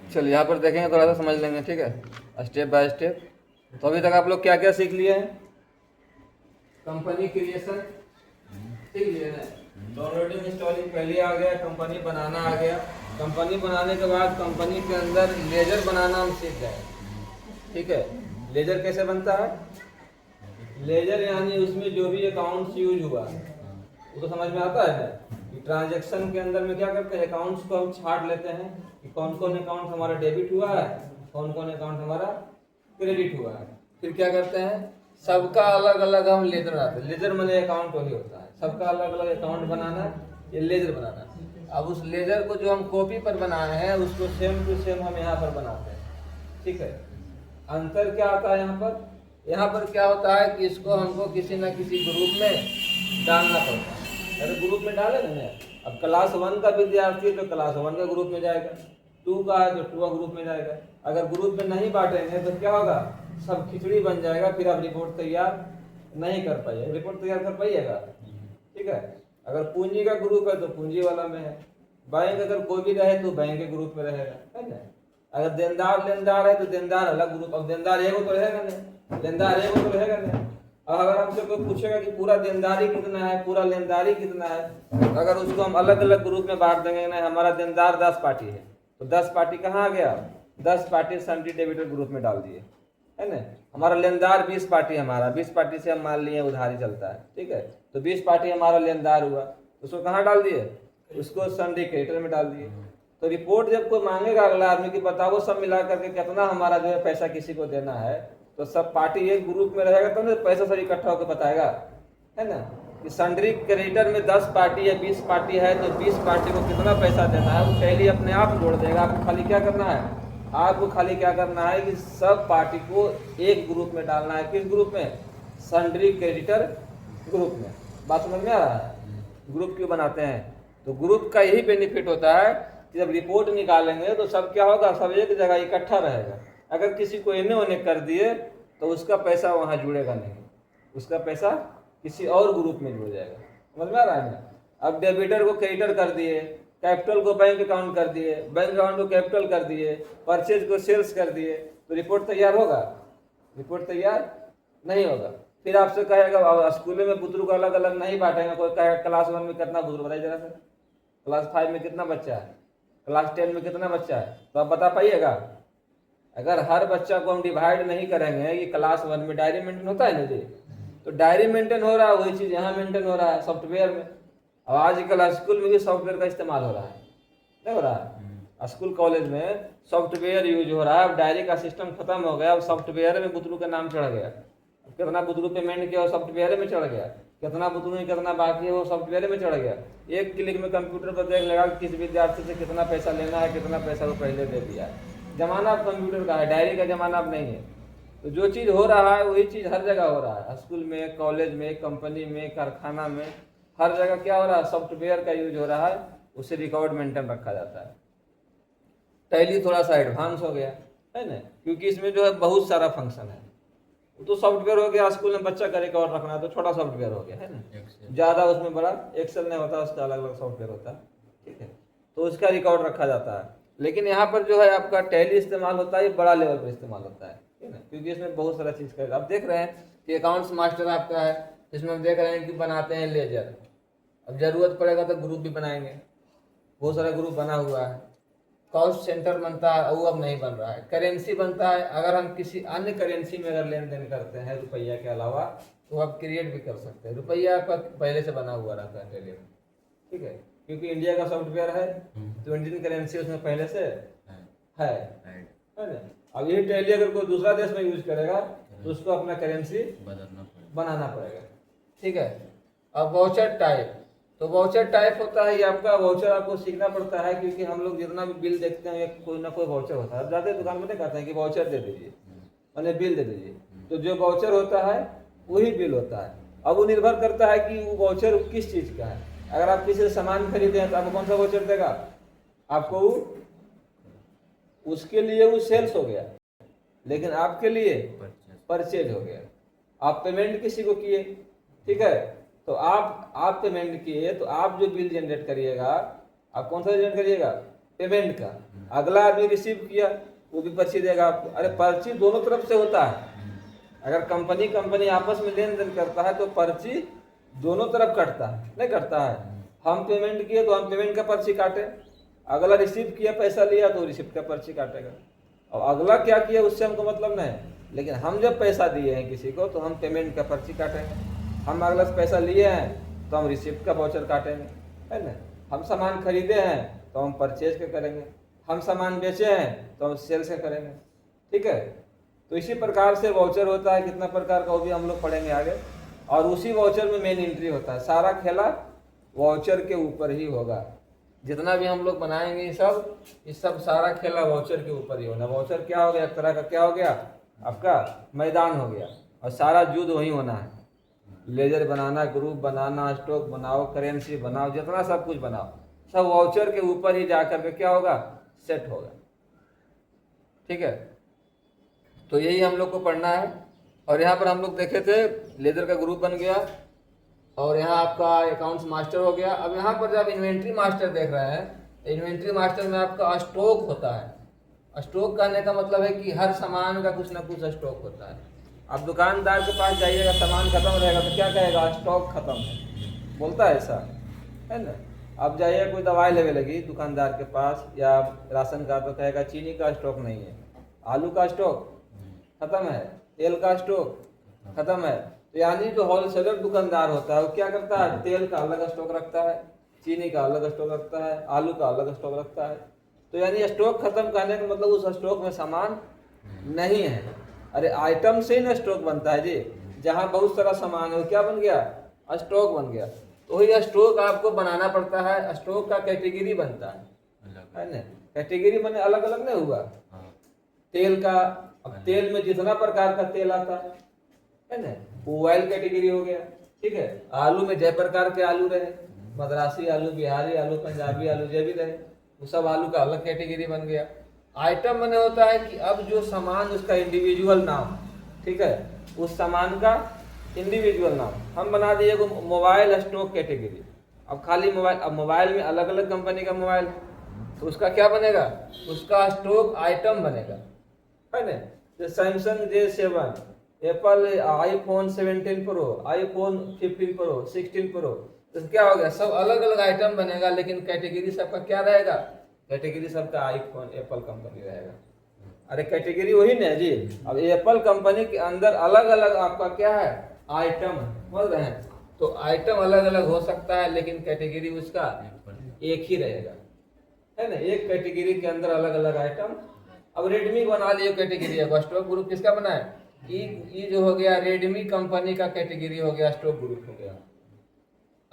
चलिए यहाँ पर देखेंगे, थोड़ा सा समझ लेंगे, ठीक है, स्टेप बाय स्टेप। तो अभी तक आप लोग क्या क्या सीख लिए हैं? कंपनी क्रिएशन सीख लिए हैं, डाउनलोडिंग इंस्टॉलिंग पहले आ गया, कंपनी बनाना आ गया। कंपनी बनाने के बाद कंपनी के अंदर लेजर बनाना हम सीख गए, ठीक है। लेजर कैसे बनता है? लेजर यानी उसमें जो भी अकाउंट्स यूज हुआ वो तो समझ में आता है कि ट्रांजैक्शन के अंदर में क्या करते हैं, अकाउंट्स को हम छाट लेते हैं कि कौन कौन अकाउंट हमारा डेबिट हुआ है, कौन कौन अकाउंट हमारा क्रेडिट हुआ है। फिर क्या करते हैं, सबका अलग अलग हम लेजर बनाते हैं। लेजर मनी अकाउंट वही होता है, सबका अलग अलग अकाउंट बनाना, ये लेजर बनाना। अब उस लेजर को जो हम कॉपी पर बनाए हैं उसको सेम टू सेम हम यहाँ पर बनाते हैं, ठीक है। अंतर क्या आता है यहाँ पर? यहाँ पर क्या होता है कि इसको हमको किसी न किसी ग्रुप में डालना पड़ता है। अरे ग्रुप में डाले ना, अब क्लास 1 का विद्यार्थी है तो क्लास 1 का ग्रुप में जाएगा, 2 का है तो 2 का ग्रुप में जाएगा। अगर ग्रुप में नहीं बांटेंगे तो क्या होगा, सब खिचड़ी बन जाएगा, फिर आप रिपोर्ट तैयार नहीं कर पाइएगा। रिपोर्ट तैयार कर पाइएगा, ठीक है। अगर पूंजी का ग्रुप है तो पूंजी वाला में है, बैंक अगर कोई भी रहे तो बैंक के ग्रुप में रहेगा, है ना। अगर देनदार लेनदार है तो देनदार अलग ग्रुप, अब देनदार एगो तो रहेगा नहीं, लेनदार एगो तो रहेगा नहीं। और अगर हमसे कोई पूछेगा कि पूरा देनदारी कितना है, पूरा लेनदारी कितना है, अगर उसको हम अलग अलग ग्रुप में बांट देंगे ना, हमारा देनदार 10 पार्टी है तो 10 पार्टी कहाँ आ गया, 10 पार्टी सन्डी डेबिटर ग्रुप में डाल दिए, है ना। हमारा लेनदार 20 पार्टी, हमारा 20 पार्टी से हम मान लिए उधारी चलता है, ठीक है, तो 20 पार्टी हमारा लेनदार हुआ, उसको कहाँ डाल दिए, उसको सन्डी क्रेडिटर में डाल दिए। तो रिपोर्ट जब कोई मांगेगा अगला आदमी की बताओ सब मिला करके कितना हमारा जो है पैसा किसी को देना है, तो सब पार्टी एक ग्रुप में रहेगा तो ना पैसा सब इकट्ठा होकर बताएगा, है ना। कि सन्ड्री क्रेडिटर में 10 पार्टी है, 20 पार्टी है, तो 20 पार्टी को कितना पैसा देना है वो पहले अपने आप जोड़ देगा। आपको खाली क्या करना है, आपको खाली क्या करना है कि सब पार्टी को एक ग्रुप में डालना है। किस ग्रुप में? सन्ड्री क्रेडिटर ग्रुप में। बात समझ में आ रहा है? ग्रुप क्यों बनाते हैं? तो ग्रुप का यही बेनिफिट होता है कि जब रिपोर्ट निकालेंगे तो सब क्या होगा, सब एक जगह इकट्ठा रहेगा। अगर किसी को इन्हें उन्हें कर दिए तो उसका पैसा वहाँ जुड़ेगा नहीं, उसका पैसा किसी और ग्रुप में जुड़ जाएगा। समझ में आ रहा है ना? अब डेबिटर को क्रेडिटर कर दिए, कैपिटल को बैंक अकाउंट कर दिए, बैंक अकाउंट को कैपिटल कर दिए, परचेज को सेल्स कर दिए, तो रिपोर्ट तैयार होगा? रिपोर्ट तैयार नहीं होगा। फिर आपसे कहेगा स्कूल में बुजुर्ग अलग अलग नहीं बांटेंगे, कोई कहेगा क्लास 1 में कितना बुजुर्ग, बताइए जरा सर, क्लास 5 में कितना बच्चा है, क्लास 10 में कितना बच्चा है, तो आप बता पाइएगा? अगर हर बच्चा को हम डिवाइड नहीं करेंगे कि क्लास 1 में डायरी मेंटेन होता है ना जी, तो डायरी मेंटेन हो रहा है, वही चीज़ यहाँ मेंटेन हो रहा है सॉफ्टवेयर में। अब आजकल स्कूल में भी सॉफ्टवेयर का इस्तेमाल हो रहा है, नहीं हो रहा है? स्कूल कॉलेज में सॉफ्टवेयर यूज हो रहा है। अब डायरी का सिस्टम खत्म हो गया, अब सॉफ्टवेयर में बुतरू का नाम चढ़ गया, कितना बुतरू पेमेंट किया वो सॉफ्टवेयर में चढ़ गया, कितना बुतरू कितना बाकी है वो सॉफ्टवेयर में चढ़ गया। एक क्लिक में कंप्यूटर पर देख लेगा कि किस विद्यार्थी से कितना पैसा लेना है, कितना पैसा वो पहले दे दिया है। जमाना अब कंप्यूटर का है, डायरी का जमाना अब नहीं है। तो जो चीज़ हो रहा है वही चीज़ हर जगह हो रहा है, स्कूल में, कॉलेज में, कंपनी में, कारखाना में, हर जगह क्या हो रहा है, सॉफ्टवेयर का यूज हो रहा है, उसे रिकॉर्ड मेंटेन रखा जाता है। टैली थोड़ा सा एडवांस हो गया है ना, क्योंकि इसमें जो है बहुत सारा फंक्शन है। वो तो सॉफ्टवेयर हो गया, स्कूल में बच्चा का रिकॉर्ड रखना है तो छोटा सॉफ्टवेयर हो गया, है ना, ज़्यादा उसमें बड़ा एक्सेल नहीं होता, उसका अलग अलग सॉफ्टवेयर होता है, ठीक है, तो उसका रिकॉर्ड रखा जाता है। लेकिन यहाँ पर जो है आपका टैली इस्तेमाल होता है, ये बड़ा लेवल पर इस्तेमाल होता है ना, क्योंकि इसमें बहुत सारा चीज़ का आप देख रहे हैं कि अकाउंट्स मास्टर आपका है, इसमें हम देख रहे हैं कि बनाते हैं लेजर। अब जरूरत पड़ेगा तो ग्रुप भी बनाएंगे, बहुत सारा ग्रुप बना हुआ है। कॉस्ट सेंटर बनता है, वो अब नहीं बन रहा है। करेंसी बनता है, अगर हम किसी अन्य करेंसी में अगर लेन देन करते हैं रुपया के अलावा तो आप क्रिएट भी कर सकते हैं। रुपया आपका पहले से बना हुआ रहता है टेली में, ठीक है, क्योंकि इंडिया का सॉफ्टवेयर है तो इंडियन करेंसी उसमें पहले से है ना। अब यही टैली अगर कोई दूसरा देश में यूज करेगा तो उसको अपना करेंसी बनाना पड़ेगा, ठीक है। अब वाउचर टाइप, तो वाउचर टाइप होता है ये आपका, वाउचर आपको सीखना पड़ता है, क्योंकि हम लोग जितना भी बिल देखते हैं कोई ना कोई वाउचर होता है। जाते दुकान में नहीं कहते हैं कि वाउचर दे दीजिए, मैंने बिल दे दीजिए, तो जो वाउचर होता है वही बिल होता है। अब वो निर्भर करता है कि वो वाउचर किस चीज़ का है। अगर आप किसी से सामान खरीदे हैं तो आपको कौन सा वाउचर देगा, आपको उसके लिए वो सेल्स हो गया, लेकिन आपके लिए परचेज हो गया। आप पेमेंट किसी को किए, ठीक है, तो आप पेमेंट किए तो आप जो बिल जनरेट करिएगा, आप कौन सा जनरेट करिएगा, पेमेंट का, अगला आदमी रिसीव किया वो भी पर्ची देगा आपको। अरे पर्ची दोनों तरफ से होता है। अगर कंपनी आपस में लेन देन करता है तो पर्ची दोनों तरफ कटता है, नहीं कटता है। हम पेमेंट किए तो हम पेमेंट का पर्ची काटे, अगला रिसीव किया पैसा लिया तो रिसिप्ट का पर्ची काटेगा। और अगला क्या किया उससे हमको मतलब नहीं, लेकिन हम जब पैसा दिए हैं किसी को तो हम पेमेंट का पर्ची काटेंगे। हम अगला से पैसा लिए हैं तो हम रिसिप्ट का वाउचर काटेंगे, है ना। हम सामान खरीदे हैं तो हम परचेज का करेंगे, हम सामान बेचे हैं तो हम सेल्स का करेंगे, ठीक है। तो इसी प्रकार से वाउचर होता है, कितना प्रकार का वो भी हम लोग पढ़ेंगे आगे। और उसी वाउचर में मेन एंट्री होता है। सारा खेला वाउचर के ऊपर ही होगा, जितना भी हम लोग बनाएंगे ये सब सारा खेला वाउचर के ऊपर ही होना। वाउचर क्या हो गया, एक तरह का क्या हो गया, आपका मैदान हो गया, और सारा युद्ध वही होना है। लेजर बनाना, ग्रुप बनाना, स्टॉक बनाओ, करेंसी बनाओ, जितना सब कुछ बनाओ, सब वाउचर के ऊपर ही जाकर के क्या होगा, सेट होगा, ठीक है। तो यही हम लोग को पढ़ना है। और यहाँ पर हम लोग देखे थे लेजर का ग्रुप बन गया, और यहाँ आपका अकाउंट्स मास्टर हो गया। अब यहाँ पर जब इन्वेंट्री मास्टर देख रहे हैं, इन्वेंट्री मास्टर में आपका स्टॉक होता है। स्टॉक कहने का मतलब है कि हर सामान का कुछ ना कुछ स्टॉक होता है। आप दुकानदार के पास जाइएगा, सामान खत्म रहेगा तो क्या कहेगा, स्टॉक खत्म है, बोलता है ऐसा, है ना। आप जाइए कोई दवाई लेने लगी दुकानदार के पास या राशन का, तो कहेगा चीनी का स्टॉक नहीं है, आलू का स्टॉक खत्म है, तेल का स्टॉक खत्म है। तो यानी जो होलसेलर दुकानदार होता है वो क्या करता है, तेल का अलग स्टॉक रखता है, चीनी का अलग स्टॉक रखता है, आलू का अलग स्टॉक रखता है। तो यानी स्टॉक खत्म करने का मतलब उस स्टॉक में सामान नहीं है। अरे आइटम से ही ना स्टॉक बनता है जी, जहाँ बहुत सारा सामान है वो क्या बन गया, स्टॉक बन गया। तो वही स्टॉक आपको बनाना पड़ता है। स्टॉक का कैटेगरी बनता है ना, कैटेगरी बने अलग अलग नहीं हुआ। तेल का, अब तेल में जितना प्रकार का तेल आता है ना, वो ऑयल कैटेगरी हो गया, ठीक है। आलू में जय प्रकार के आलू रहे, मद्रासी आलू, बिहारी आलू, पंजाबी आलू, जो भी रहे, वो सब आलू का अलग कैटेगरी बन गया। आइटम बने होता है कि अब जो सामान उसका इंडिविजुअल नाम, ठीक है, उस सामान का इंडिविजुअल नाम हम बना दिए मोबाइल स्टॉक कैटेगरी। अब खाली मोबाइल, अब मोबाइल में अलग अलग कंपनी का मोबाइल, तो उसका क्या बनेगा, उसका स्टॉक आइटम बनेगा, है ना। जो Samsung J7, Apple iPhone 17 pro, iPhone 15 pro, 16 pro, तो क्या हो गया, सब अलग अलग आइटम बनेगा, लेकिन कैटेगरी सबका क्या रहेगा, कैटेगरी सबका आईफोन एप्पल कंपनी रहेगा। अरे कैटेगरी वही ना जी। अब एप्पल कंपनी के अंदर अलग अलग आपका क्या है, आइटम, बोल रहे हैं। तो आइटम अलग अलग हो सकता है, लेकिन कैटेगरी उसका एक ही रहेगा, है ना। एक कैटेगरी के अंदर अलग अलग आइटम। अब रेडमी बना लियो कैटेगरी है, स्टॉक ग्रुप किसका बना है, ये जो हो गया रेडमी कंपनी का कैटेगरी हो गया, स्टॉक ग्रुप हो गया।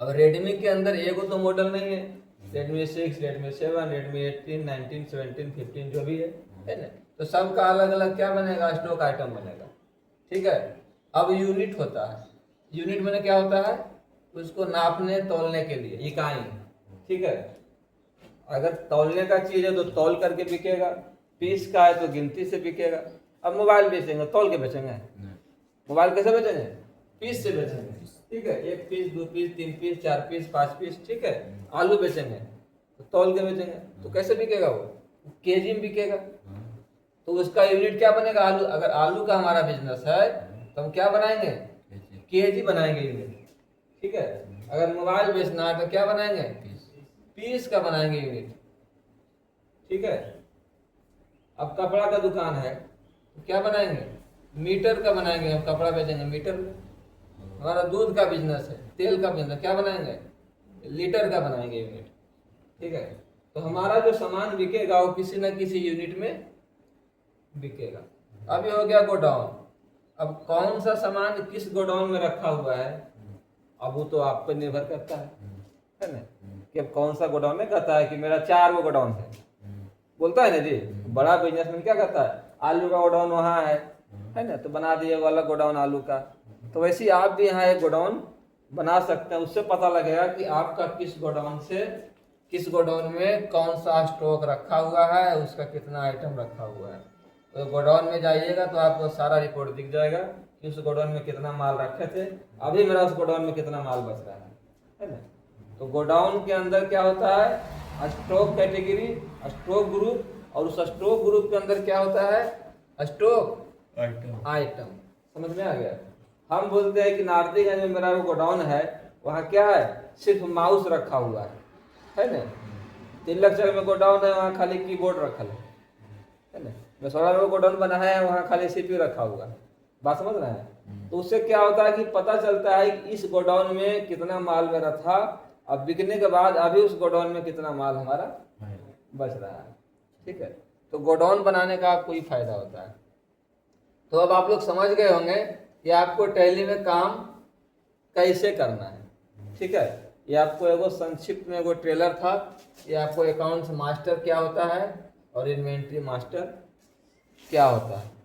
अब रेडमी के अंदर एगो तो मॉडल नहीं है, रेडमी 6, रेडमी 7, रेडमी 18, 19, 17, 15 जो भी है ना। तो सबका अलग अलग क्या बनेगा, स्टॉक आइटम बनेगा, ठीक है। अब यूनिट होता है, यूनिट में क्या होता है, उसको नापने तोलने के लिए इकाई, ठीक है। अगर तौलने का चीज है तो तौल करके बिकेगा, पीस का है तो गिनती से बिकेगा। अब मोबाइल बेचेंगे तौल के बेचेंगे, मोबाइल कैसे बेचेंगे, पीस से बेचेंगे, ठीक है। 1 piece, 2 piece, 3 piece, 4 piece, 5 piece, ठीक है। आलू बेचेंगे तो तौल के बेचेंगे, तो कैसे बिकेगा, वो केजी में बिकेगा। तो उसका यूनिट क्या बनेगा, आलू। अगर आलू का हमारा बिजनेस है तो हम क्या बनाएंगे, केजी बनाएंगे यूनिट, ठीक है। अगर मोबाइल बेचना है तो क्या बनाएंगे, पीस का बनाएंगे यूनिट, ठीक है। अब कपड़ा का दुकान है तो क्या बनाएंगे, मीटर का बनाएंगे, हम कपड़ा बेचेंगे मीटर। हमारा दूध का बिजनेस है, तेल का बिजनेस, क्या बनाएंगे, लीटर का बनाएंगे यूनिट, ठीक है। तो हमारा जो सामान बिकेगा वो किसी न किसी यूनिट में बिकेगा। अब ये हो गया गोडाउन। अब कौन सा सामान किस गोडाउन में रखा हुआ है, अब वो तो आप पर निर्भर करता है ना, कि अब कौन सा गोडाउन में कहता है कि मेरा 4 गो गोडाउन है, बोलता है ना जी। बड़ा बिजनेसमैन क्या कहता है, आलू का गोडाउन वहाँ है ना, तो बना दिए वो अलग गोडाउन आलू का। तो वैसे ही आप भी यहाँ एक गोडाउन बना सकते हैं, उससे पता लगेगा कि आपका किस गोडाउन से किस गोडाउन में कौन सा स्टॉक रखा हुआ है, उसका कितना आइटम रखा हुआ है। तो गोडाउन में जाइएगा तो आपको सारा रिपोर्ट दिख जाएगा कि उस गोडाउन में कितना माल रखे थे, अभी मेरा उस गोडाउन में कितना माल बच रहा है ना। तो गोडाउन के अंदर क्या होता है, स्टॉक कैटेगरी, स्टॉक ग्रुप, और उस स्टॉक ग्रुप के अंदर क्या होता है, स्टॉक आइटम। समझ में आ गया। हम बोलते हैं कि नारदीगंज में मेरा वो गोडाउन है, वहाँ क्या है, सिर्फ माउस रखा हुआ है ना। तिलक में गोडाउन है, वहाँ खाली कीबोर्ड रखल है ना। मसौड़ा में गोडाउन बना है, वहाँ खाली सीपीयू रखा हुआ है। बात समझ रहे हैं। तो उससे क्या होता है कि पता चलता है कि इस गोडाउन में कितना माल मेरा था, अब बिकने के बाद अभी उस गोडाउन में कितना माल हमारा बच रहा है। ठीक है, तो गोडाउन बनाने का आपको ये फायदा होता है। तो अब आप लोग समझ गए होंगे कि आपको टैली में काम कैसे करना है। ठीक है, ये आपको एगो संक्षिप्त में एगो ट्रेलर था। ये आपको अकाउंट्स मास्टर क्या होता है और इन्वेंट्री मास्टर क्या होता है